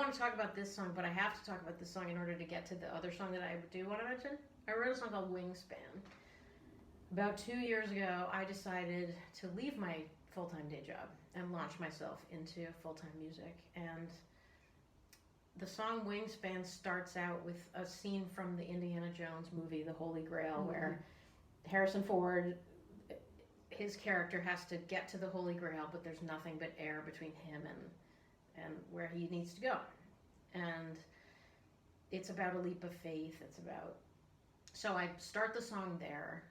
want to talk about this song, but I have to talk about this song in order to get to the other song that I do want to mention. I wrote a song called Wingspan. About 2 years ago, I decided to leave my full-time day job and launch myself into full-time music. And the song Wingspan starts out with a scene from the Indiana Jones movie, The Holy Grail, where Harrison Ford, his character, has to get to the Holy Grail, but there's nothing but air between him and where he needs to go. And it's about a leap of faith. So I start the song there.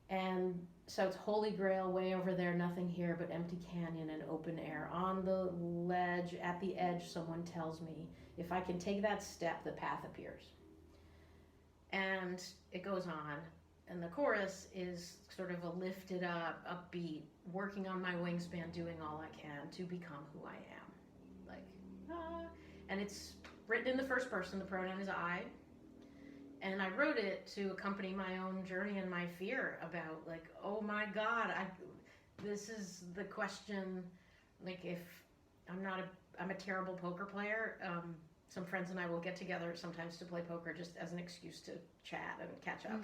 And so it's Holy Grail, way over there, nothing here but empty canyon and open air. On the ledge, at the edge, someone tells me, if I can take that step, the path appears. And it goes on. And the chorus is sort of a lifted up, upbeat, working on my wingspan, doing all I can to become who I am. Like, and it's written in the first person, the pronoun is I. And I wrote it to accompany my own journey and my fear about, like, oh my God, this is the question, like, if I'm a terrible poker player. Some friends and I will get together sometimes to play poker just as an excuse to chat and catch up.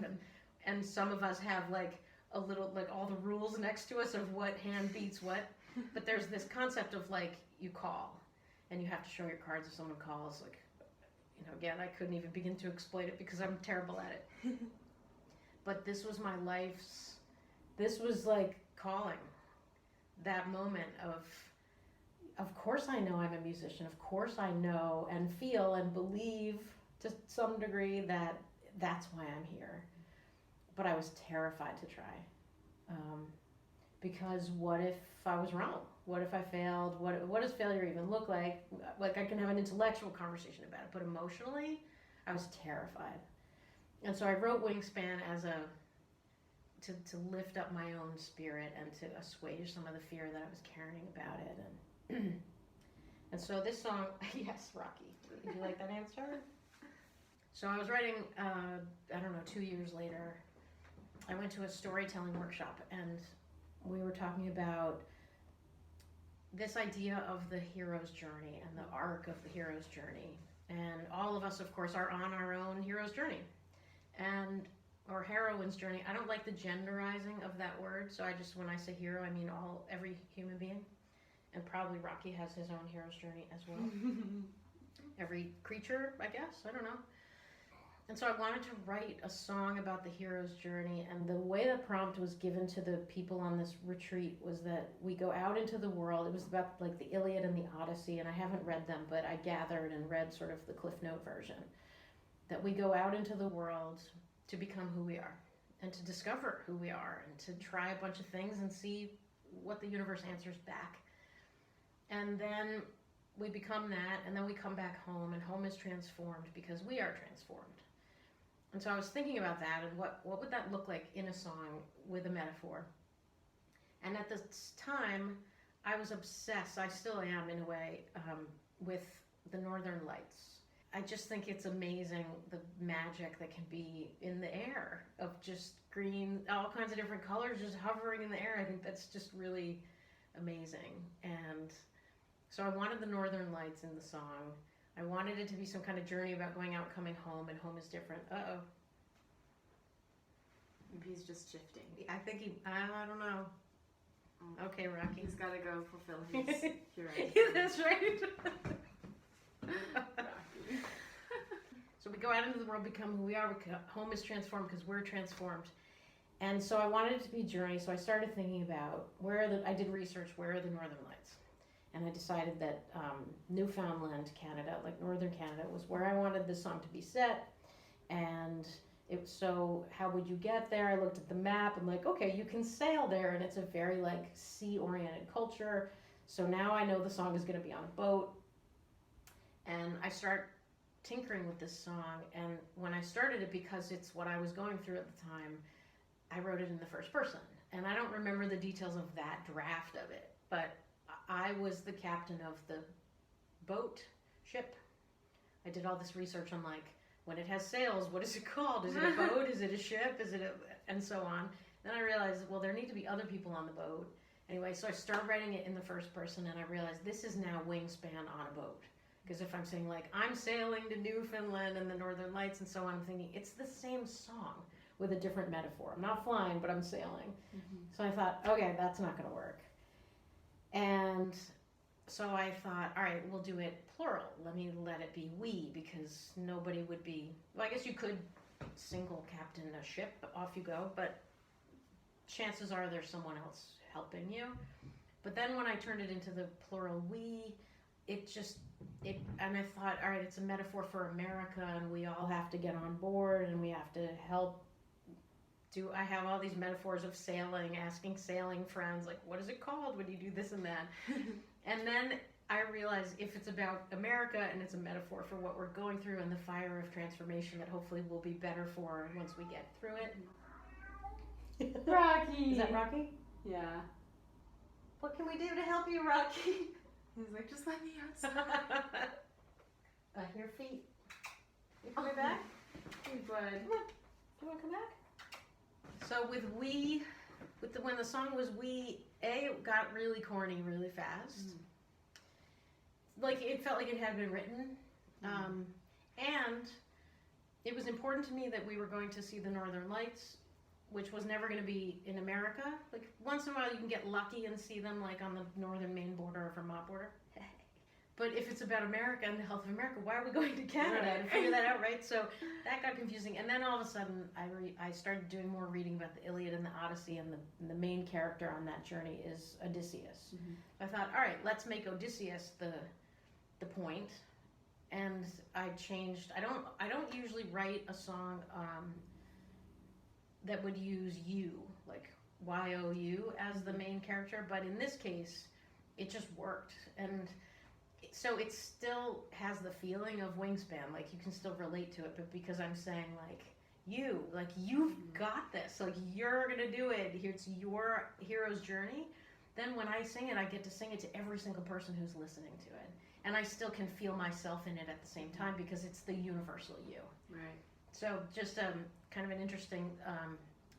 And some of us have, like, a little, like, all the rules next to us of what hand beats what. But there's this concept of, like, you call, and you have to show your cards if someone calls, like, again, I couldn't even begin to explain it because I'm terrible at it. But this was my this was like calling. That moment of course I know I'm a musician. Of course I know and feel and believe to some degree that that's why I'm here. But I was terrified to try. Because what if I was wrong? What if I failed? What does failure even look like? Like, I can have an intellectual conversation about it, but emotionally, I was terrified. And so I wrote Wingspan as to lift up my own spirit and to assuage some of the fear that I was carrying about it. And so this song, yes, Rocky, did you like that answer? So I was writing, 2 years later, I went to a storytelling workshop, and we were talking about this idea of the hero's journey and the arc of the hero's journey. And all of us, of course, are on our own hero's journey or heroine's journey. I don't like the genderizing of that word, so when I say hero, I mean every human being. And probably Rocky has his own hero's journey as well. Every creature, I guess, I don't know. And so I wanted to write a song about the hero's journey, and the way the prompt was given to the people on this retreat was that we go out into the world. It was about, like, the Iliad and the Odyssey, and I haven't read them, but I gathered and read sort of the Cliff Note version. That we go out into the world to become who we are, and to discover who we are, and to try a bunch of things and see what the universe answers back. And then we become that, and then we come back home, and home is transformed because we are transformed. And so I was thinking about that, and what would that look like in a song with a metaphor? And at this time, I was obsessed, I still am in a way, with the Northern Lights. I just think it's amazing, the magic that can be in the air of just green, all kinds of different colors just hovering in the air. I think that's just really amazing. And so I wanted the Northern Lights in the song. I wanted it to be some kind of journey about going out, coming home, and home is different. Uh-oh. Maybe he's just shifting. I think I don't know. Okay, Rocky. He's got to go fulfill his humanity. Yeah, that's right. So we go out into the world, become who we are. Home is transformed because we're transformed. And so I wanted it to be a journey, so I started thinking about I did research, where are the Northern Lights? And I decided that Newfoundland, Canada, like Northern Canada, was where I wanted this song to be set. And so how would you get there? I looked at the map and like, okay, you can sail there, and it's a very like sea-oriented culture. So now I know the song is going to be on a boat. And I start tinkering with this song. And when I started it, because it's what I was going through at the time, I wrote it in the first person. And I don't remember the details of that draft of it, but I was the captain of the ship. I did all this research on, like, when it has sails, what is it called? Is it a boat? Is it a ship? And so on. Then I realized, well, there need to be other people on the boat. Anyway, so I started writing it in the first person, and I realized this is now Wingspan on a boat. Because if I'm saying like, I'm sailing to Newfoundland and the Northern Lights and so on, I'm thinking it's the same song with a different metaphor. I'm not flying, but I'm sailing. So I thought, okay, that's not going to work. And so I thought, all right, we'll do it plural. Let it be we, because nobody would be, well, I guess you could single captain a ship, off you go, but chances are there's someone else helping you. But then when I turned it into the plural we, and I thought, all right, it's a metaphor for America, and we all have to get on board, and we have to help. I have all these metaphors of sailing, asking sailing friends, like, what is it called when you do this and that? And then I realized if it's about America and it's a metaphor for what we're going through and the fire of transformation that hopefully we'll be better for once we get through it. Rocky! Is that Rocky? Yeah. What can we do to help you, Rocky? He's like, just let me outside. I hear feet. You coming back? Hey, bud. Come on. Do you want to come back? So with we, when the song was we, it got really corny really fast. Like it felt like it had been written. And it was important to me that we were going to see the Northern Lights, which was never going to be in America. Like once in a while you can get lucky and see them like on the northern Maine border or Vermont border. But if it's about America and the health of America, why are we going to Canada to figure that out, right? So that got confusing. And then all of a sudden I started doing more reading about the Iliad and the Odyssey, and the main character on that journey is Odysseus. I thought, all right, let's make Odysseus the point. And I changed. I don't usually write a song that would use you, like Y-O-U as the main character, but in this case, it just worked. And so it still has the feeling of Wingspan, like you can still relate to it, but because I'm saying like you've got this, like you're gonna do it, it's your hero's journey, then when I sing it, I get to sing it to every single person who's listening to it. And I still can feel myself in it at the same time because it's the universal you. Right. So just kind of an interesting,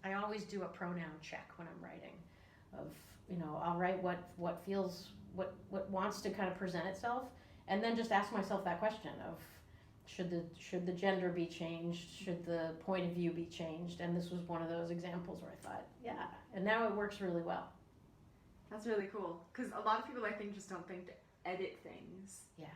I always do a pronoun check when I'm writing of, I'll write what feels, what wants to kind of present itself, and then just ask myself that question of should the gender be changed, should the point of view be changed, and this was one of those examples where I thought, yeah, and now it works really well. That's really cool, because a lot of people I think just don't think to edit things. Yeah.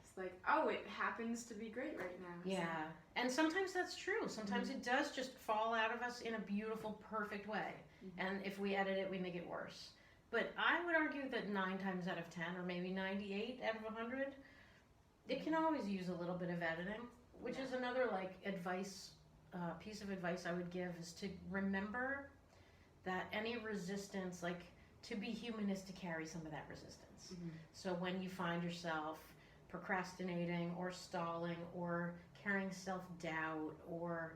It's like, oh, it happens to be great right now. Yeah, and sometimes that's true. Sometimes it does just fall out of us in a beautiful, perfect way, and if we edit it, we make it worse. But I would argue that 9 times out of 10, or maybe 98 out of 100, it can always use a little bit of editing, which is another like piece of advice I would give is to remember that any resistance, like to be human is to carry some of that resistance. So when you find yourself procrastinating or stalling or carrying self-doubt or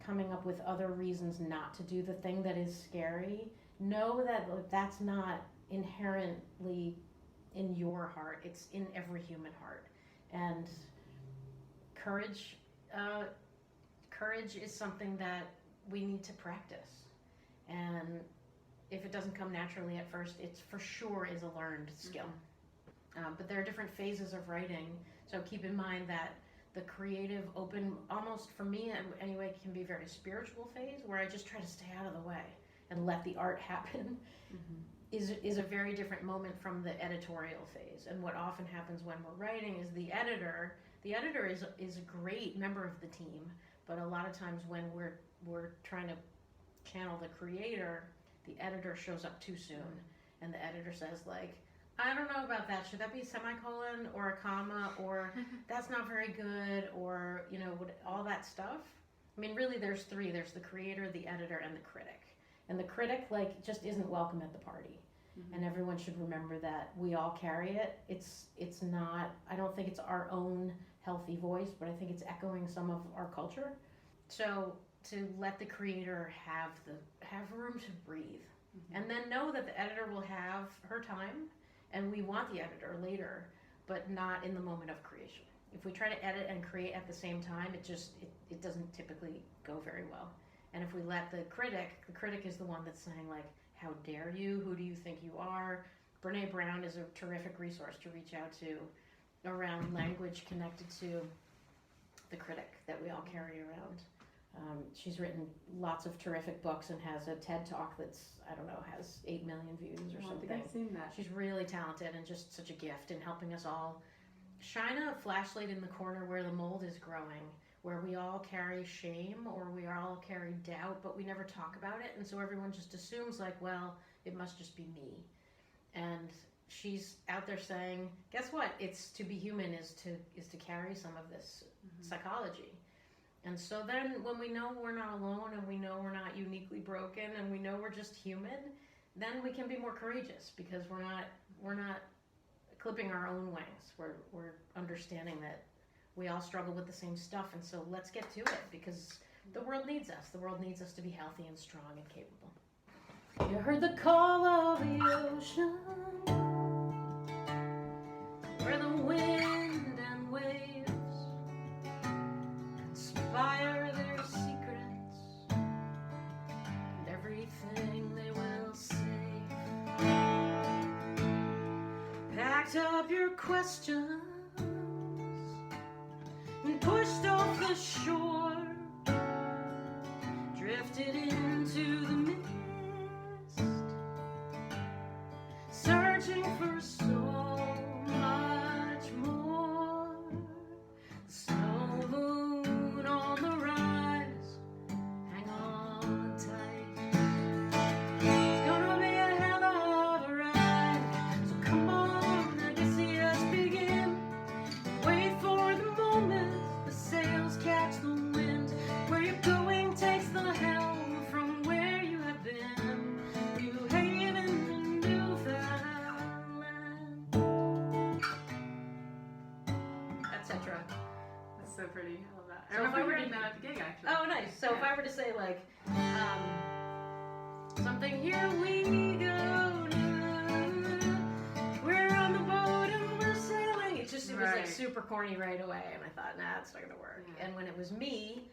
coming up with other reasons not to do the thing that is scary, know that that's not inherently in your heart. It's in every human heart. And courage is something that we need to practice. And if it doesn't come naturally at first, it's for sure is a learned skill. But there are different phases of writing. So keep in mind that the creative, open, almost for me anyway, can be a very spiritual phase where I just try to stay out of the way and let the art happen, is a very different moment from the editorial phase. And what often happens when we're writing is the editor is a great member of the team, but a lot of times when we're trying to channel the creator, the editor shows up too soon, and the editor says like, I don't know about that. Should that be a semicolon or a comma, or that's not very good, or all that stuff. I mean, really, there's 3. There's the creator, the editor, and the critic. And the critic just isn't welcome at the party. And everyone should remember that we all carry it. It's not. I don't think it's our own healthy voice, but I think it's echoing some of our culture. So to let the creator have room to breathe, and then know that the editor will have her time. And we want the editor later, but not in the moment of creation. If we try to edit and create at the same time, it doesn't typically go very well. And if we let the critic is the one that's saying like, how dare you? Who do you think you are? Brene Brown is a terrific resource to reach out to. around language connected to the critic that we all carry around. She's written lots of terrific books and has a TED Talk that's, I don't know, has 8 million views or I something. think I've seen that. She's really talented and just such a gift in helping us all shine a flashlight in the corner where the mold is growing, where we all carry shame or we all carry doubt, but we never talk about it. And so everyone just assumes like, well, it must just be me. And she's out there saying, guess what? It's to be human is to carry some of this psychology. And so then when we know we're not alone and we know we're not uniquely broken and we know we're just human, then we can be more courageous because we're not clipping our own wings. We're understanding that we all struggle with the same stuff, and so let's get to it because the world needs us. The world needs us to be healthy and strong and capable. You heard the call of the ocean, where the wind and waves conspire their secrets and everything they will say. Packed up your questions and pushed off the shore, drifted into the mist, searching for so much more. The snow moon on the rise, hang on tight. It's gonna be a hell of a ride, so come on, I can see us begin. Wait for the moment the sails catch the wind. Where you're going takes the helm from where you have been. New Haven and Newfoundland, etc. That's so pretty. I love that. I So if I remember were reading to- that at the gig actually. Oh, nice. So if I were to say like something, here we go now, we're on the boat and we're sailing. It was like Right. super corny right away, and I thought, nah, it's not gonna work. Yeah. And when it was me,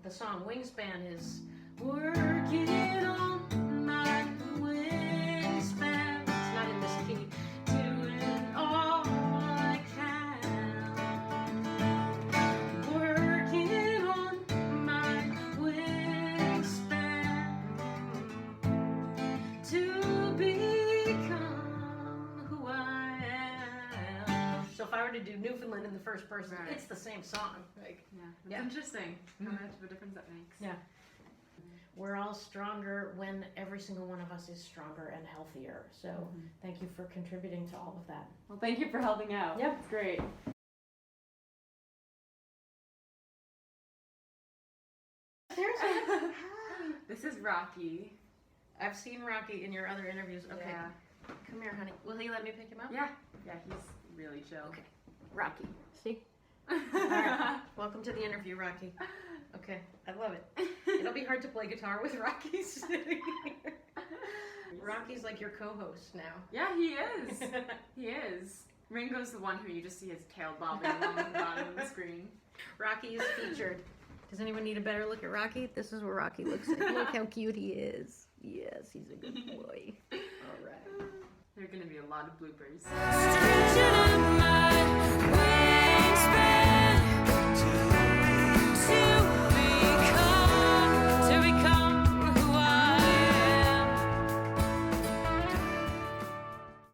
the song Wingspan is working on my wingspan. It's not in this key. Doing all I can. Working on my wingspan to become who I am. So if I were to do Newfoundland in the first person, Right. it's the same song. Like, Yeah, that's Yeah. interesting. How Mhm. much of a difference that makes. Yeah. we're all stronger when every single one of us is stronger and healthier. So thank you for contributing to all of that. Well, thank you for helping out. Yep. It's great. Seriously? This is Rocky. I've seen Rocky in your other interviews. Okay. Yeah. Come here, honey. Will he let me pick him up? Yeah. Yeah, he's really chill. Okay. Rocky. See? Alright. Welcome to the interview, Rocky. Okay. I love it. It'll be hard to play guitar with Rocky sitting here. Rocky's like your co-host now. Yeah, he is. He is. Ringo's the one who you just see his tail bobbing along the bottom of the screen. Rocky is featured. Does anyone need a better look at Rocky? This is what Rocky looks like. Look how cute he is. Yes, he's a good boy. All right. There are going to be a lot of bloopers. Stretching in my